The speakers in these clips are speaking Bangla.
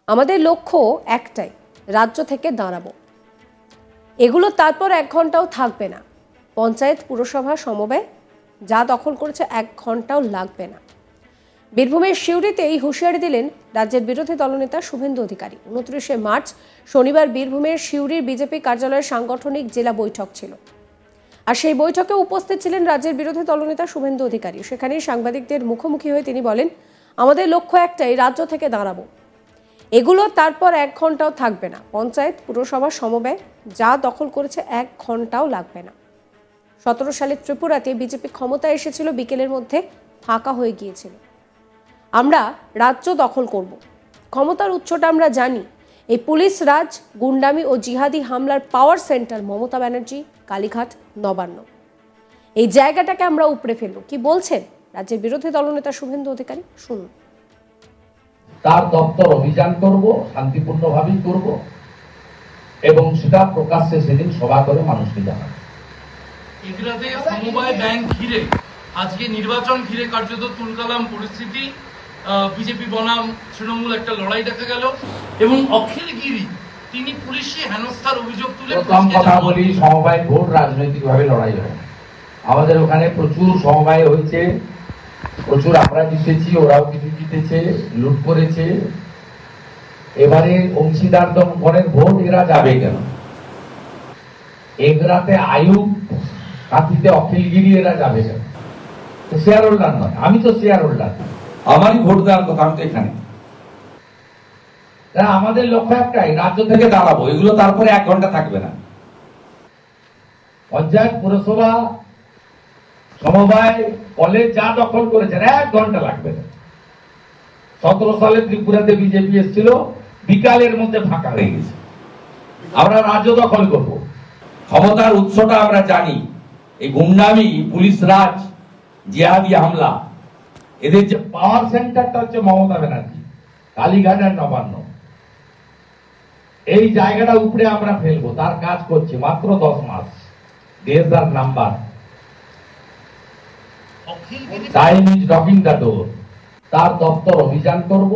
আমাদের লক্ষ্য একটাই, রাজ্য থেকে দাঁড়াবো। এগুলো তারপর 1 ঘন্টাও থাকবে না। পঞ্চায়েত পুরসভা সমবায় যা দখল করেছে 1 ঘন্টাও লাগবে না। বীরভূমের সিউড়িতে এই হুঁশিয়ারি দিলেন রাজ্যের বিরোধী দলনেতা শুভেন্দু অধিকারী। 29শে মার্চ শনিবার বীরভূমের সিউড়ির বিজেপি কার্যালয়ের সাংগঠনিক জেলা বৈঠক ছিল, আর সেই বৈঠকে উপস্থিত ছিলেন রাজ্যের বিরোধী দলনেতা শুভেন্দু অধিকারী। সেখানে সাংবাদিকদের মুখোমুখি হয়ে তিনি বলেন, আমাদের লক্ষ্য একটাই, রাজ্য থেকে দাঁড়াবো। এগুলো তারপর 1 ঘন্টাও থাকবে না। পঞ্চায়েত পুরসভা সমবায় যা দখল করেছে 1 ঘন্টাও লাগবে না। 17 সালে ত্রিপুরাতে বিজেপি ক্ষমতায় এসেছিল, বিকেলের মধ্যে ফাঁকা হয়ে গিয়েছিল। আমরা রাজ্য দখল করব। ক্ষমতার উৎসটা আমরা জানি। এই পুলিশ রাজ, গুন্ডামি ও জিহাদি হামলার পাওয়ার সেন্টার মমতা ব্যানার্জি, কালীঘাট, নবান্ন। এই জায়গাটাকে আমরা উপড়ে ফেলব। কি বলছেন রাজ্যের বিরোধী দলনেতা শুভেন্দু অধিকারী, শুনুন। তার দপ্তর অভিযান করব, শান্তিপূর্ণভাবেই করব, এবং সেটা প্রকাশ্যে সেদিন সভা করে মানুষকে জানাবো। এগুলাতে সমবায় ব্যাংক ঘিরে আজকে নির্বাচন ঘিরে কার্যত তুলকালাম পরিস্থিতি। বিজেপি বনাম তৃণমূল একটা লড়াই দেখা গেল, এবং অখিল গিরি তিনি পুলিশে হেনস্থার অভিযোগ তুলে। প্রথম কথা বলি, সমবায় ভোট রাজনৈতিকভাবে লড়াই হয়। আমাদের ওখানে প্রচুর সমবায় হয়েছে, প্রচুর আমরা জিতেছি, ওরাও কিছু জিতেছে, লুট করেছে। এবারে অংশীদার দলের ভোট এরা যাবে কেন? এগরাতে আয়ুব, কাঁথিতে অখিলগিরি, এরা যাবে কেন? শেয়ার হোল্ডার নয়, আমি তো শেয়ার হোল্ডার, আমারই ভোট দেওয়ার কথা। আমি তো এখানে, আমাদের লক্ষ্য একটাই, রাজ্য থেকে দাঁড়াবো। এগুলো তারপরে 1 ঘন্টা থাকবে না। পঞ্চায়েত পুরসভা সমবায় কলেজ যা দখল করেছেন 1 ঘন্টা লাগবে না। 17 সালে ত্রিপুরাতে বিজেপি এসেছিল, বিকালের মধ্যে ফাঁকা হয়ে গেছে। আমরা রাজ্য দখল করব। ক্ষমতার উৎসটা আমরা জানি। এই গুন্ডামি, পুলিশ রাজ, জিহাদি হামলা, এদের যে পাওয়ার সেন্টারটা হচ্ছে মমতা ব্যানার্জি, কালীঘাট আর নবান্ন। এই জায়গাটা উপরে আমরা ফেলবো, তার কাজ করছি। মাত্র 10 মাস, দেশার number, time is knocking the door. তার দপ্তর অভিযান করব।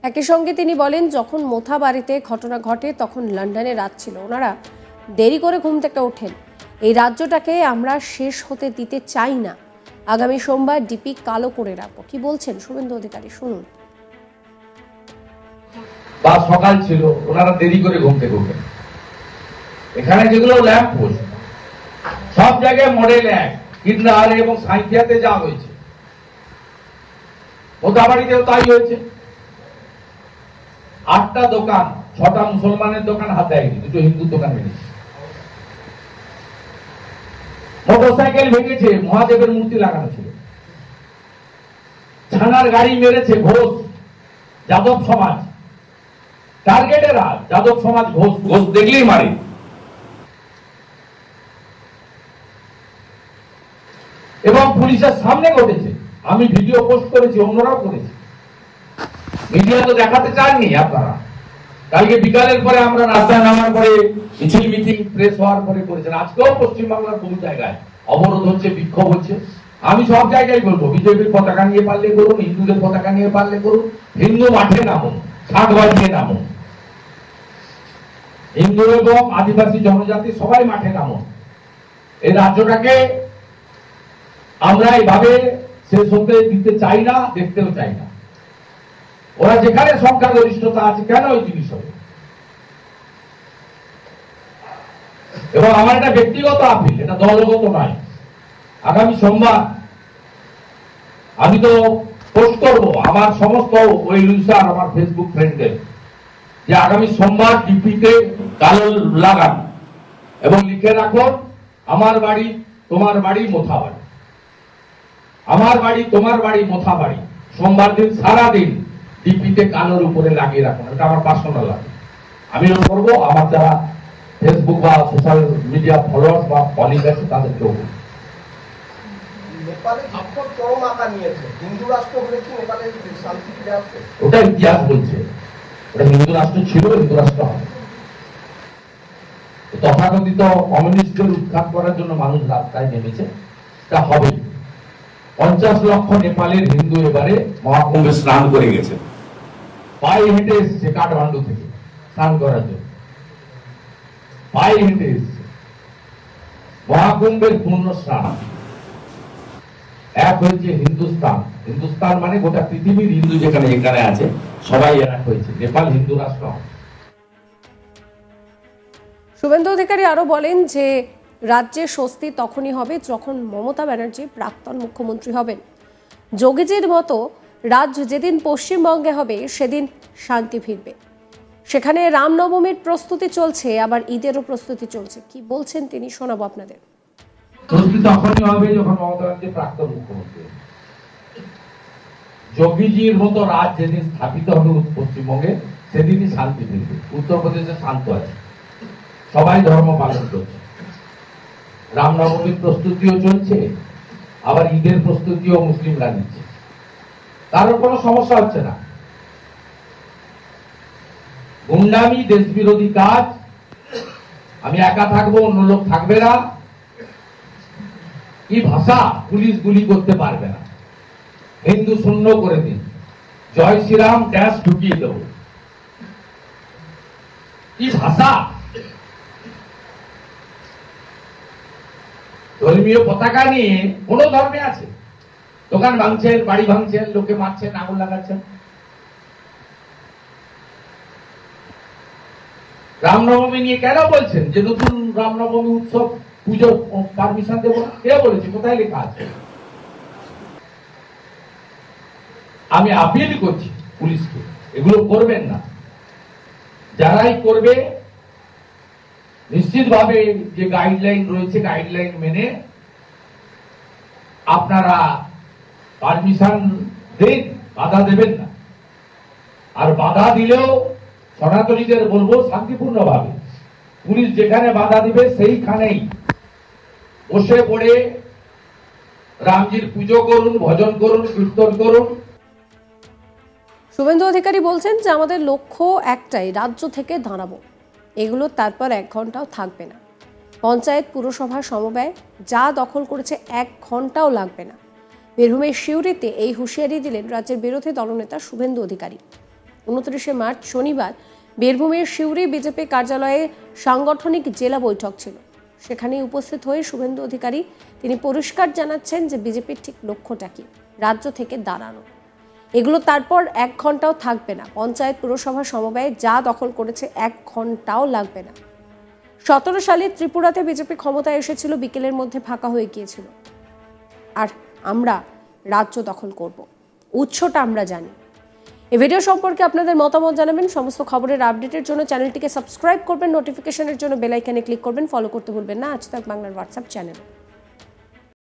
একই সঙ্গে তিনি বলেন, যখন মোথাবাড়িতে ঘটনা ঘটে তখন লন্ডনে রাত ছিল। ওনারা দেরি করে ঘুম থেকে ওঠেন। এই রাজ্যটাকে আমরা শেষ হতে দিতে চাই না। আগামী সোমবার ডিপি কালো করে রাখবো। কি বলছেন শুভেন্দু অধিকারী, শুনুন। বা সকাল ছিল, ওনারা দেরি করে ঘুম থেকে ওঠেন। এখানে যেগুলো ল্যাম্প পোস্ট, সব জায়গায় মডেল 1, কিন্নারে এবং সাঁইথিয়াতে যা হয়েছে, মোথাবাড়িতেও তাই হয়েছে। 8টা দোকান, 6টা মুসলমানের দোকান হাতে আইনি, 2টো হিন্দু দোকান ভেঙেছে। মোটরসাইকেল ভেঙেছে, মহাদেবের মূর্তি লাগানো ছিল। ছানার গাড়ি মেরেছে ঘোষ, যাদব সমাজ, টার্গেটেরা যাদব সমাজ, ঘোষ ঘোষ দেখলেই মারে। এবং পুলিশের সামনে ঘটেছে। আমি ভিডিও পোস্ট করেছি, অন্যরাও করেছে। মিডিয়া তো দেখাতে চাননি আপনারা। কালকে বিকালের পরে আমরা রাস্তায় নামার পরে মিছিল মিটিং প্রেস হওয়ার পরে করেছেন। আজকেও পশ্চিমবাংলার বহু জায়গায় অবরোধ হচ্ছে, বিক্ষোভ হচ্ছে। আমি সব জায়গায় বলবো, বিজেপির পতাকা নিয়ে পারলে করুন, হিন্দুদের পতাকা নিয়ে পারলে করুন, হিন্দু মাঠে নামুন, শাক বাজিয়ে নামুন। হিন্দু এবং আদিবাসী জনজাতি সবাই মাঠে নামুন। এই রাজ্যটাকে আমরা এইভাবে শেষ হতে দিতে চাই না, দেখতেও চাই না। ওরা যেখানে সংখ্যাগরিষ্ঠতা আছে, কেন ওই জিনিস হবে? এবং আমার এটা ব্যক্তিগত আপিল, এটা দলগত নয়। আগামী সোমবার আমি তো পোস্ট করব আমার সমস্ত ওই লুসার, আমার ফেসবুক ফ্রেন্ডদের, যে আগামী সোমবার ডিপিতে কালো লাগান এবং লিখে রাখুন, আমার বাড়ি তোমার বাড়ি মোথাবাড়ি, আমার বাড়ি তোমার বাড়ি মোথাবাড়ি। সোমবার দিন সারা দিন ডিপিতে কালোর উপরে লাগিয়ে রাখুন। এটা আমার পার্সোনাল লাগে, আমি করবো। আমার যারা ফেসবুক বা সোশ্যাল মিডিয়া ফলোয়ার্স বা কলিগ আছে তাদেরকেও। ওটা ইতিহাস বলছে, ওটা হিন্দু রাষ্ট্র ছিল, হিন্দু রাষ্ট্র হবে। তথাকথিত কমিউনিস্টদের উৎখাত করার জন্য মানুষ রাস্তায় নেমেছে, তা হবে। 50 লক্ষ নেপালের হিন্দু এবারে মহাকুম্ভে স্নান করে গেছে। পায়ে হেঁটে এসছে কাঠমান্ডু থেকে স্নান করার জন্য, পায়ে হেঁটে এসছে। মহাকুম্ভের পূর্ণ স্নান। এক হয়েছে হিন্দুস্তান, হিন্দুস্তান মানে গোটা পৃথিবীর হিন্দু যেখানে যেখানে আছে সবাই এক হয়েছে। নেপাল হিন্দু রাষ্ট্র। শুভেন্দু অধিকারী আরো বলেন যে রাজ্যে স্বস্তি তখনই হবে যখন মমতা ব্যানার্জি প্রাক্তন মুখ্যমন্ত্রী হবেন। যোগীজির মতো রাজ্য যেদিন পশ্চিমবঙ্গে হবে সেদিন শান্তি ফিরবে। সেখানে রামনবমীর প্রস্তুতি চলছে, আবার ঈদেরও প্রস্তুতি চলছে। কি বলছেন তিনি শোনাবো আপনাদের। স্বস্তি তখনই হবে যখন মমতা ব্যানার্জি প্রাক্তন মুখ্যমন্ত্রী। যোগীজির মতো রাজ যেদিন স্থাপিত হবে পশ্চিমবঙ্গে সেদিনই শান্তি ফিরবে। উত্তরপ্রদেশে শান্ত আছে, সবাই ধর্ম পালন করছে, রামনবমীর প্রস্তুতিও চলছে, আবার ঈদের প্রস্তুতিও মুসলিমরা নিচ্ছে, কারোর কোনো সমস্যা হচ্ছে না। গুন্ডামি, দেশ বিরোধী কাজ, আমি একা থাকবো অন্য লোক থাকবে না, কি ভাষা, পুলিশ গুলি করতে পারবে না, হিন্দু শূন্য করে দিন, জয় শ্রীরাম ড্যাশ ঢুকিয়ে দেব, কি ভাষা। ধর্মীয় পতাকা নিয়ে কোন ধর্মে আছে? দোকান ভাঙছেন, বাড়ি ভাঙছেন, লোকে মারছেন, আগুন লাগাচ্ছেন। রামনবমী নিয়ে কেন বলছেন যে নতুন রামনবমী উৎসব পুজোর পারমিশন দেবো না? কে বলেছে? কোথায় লেখা আছে? আমি আপিল করছি পুলিশকে, এগুলো করবেন না। যারাই করবে নিশ্চিতভাবে যে গাইডলাইন রয়েছে গাইডলাইন মেনে আপনারা পারমিশন দেন, বাধা দেবেন না। আর বাধা দিলেও সনাতনীদের বলবো শান্তিপূর্ণভাবে। পুলিশ যেখানে বাধা দিবে সেইখানেই বসে পড়ে রামজির পুজো করুন, ভজন করুন, কীর্তন করুন। শুভেন্দু অধিকারী বলছেন যে আমাদের লক্ষ্য একটাই, রাজ্য থেকে দাঁড়াবো। এগুলো তারপর 1 ঘন্টাও থাকবে না। পঞ্চায়েত পুরসভা সমবায় যা দখল করেছে 1 ঘন্টাও লাগবে না। বীরভূমের সিউড়িতে এই হুঁশিয়ারি দিলেন রাজ্যের বিরোধী দলনেতা শুভেন্দু অধিকারী। 29 মার্চ শনিবার বীরভূমের সিউড়ি বিজেপি কার্যালয়ে সাংগঠনিক জেলা বৈঠক ছিল। সেখানে উপস্থিত হয়ে শুভেন্দু অধিকারী তিনি পরিষ্কার জানাচ্ছেন যে বিজেপির ঠিক লক্ষ্যটা কি, রাজ্য থেকে দাঁড়ানো। এগুলো তারপর 1 ঘন্টাও থাকবে না। পঞ্চায়েত পুরসভা সমবায়ে যা দখল করেছে 1 ঘন্টাও লাগবে না। 17 সালে ত্রিপুরাতে বিজেপি ক্ষমতায় এসেছিল, বিকেলের মধ্যে ফাঁকা হয়ে গিয়েছিল। আর আমরা রাজ্য দখল করব, উৎসটা আমরা জানি। এই ভিডিও সম্পর্কে আপনাদের মতামত জানাবেন। সমস্ত খবরের আপডেটের জন্য চ্যানেলটিকে সাবস্ক্রাইব করবেন, নোটিফিকেশনের জন্য বেল আইকনে ক্লিক করবেন, ফলো করতে ভুলবেন না আজ তাক বাংলার হোয়াটসঅ্যাপ চ্যানেল।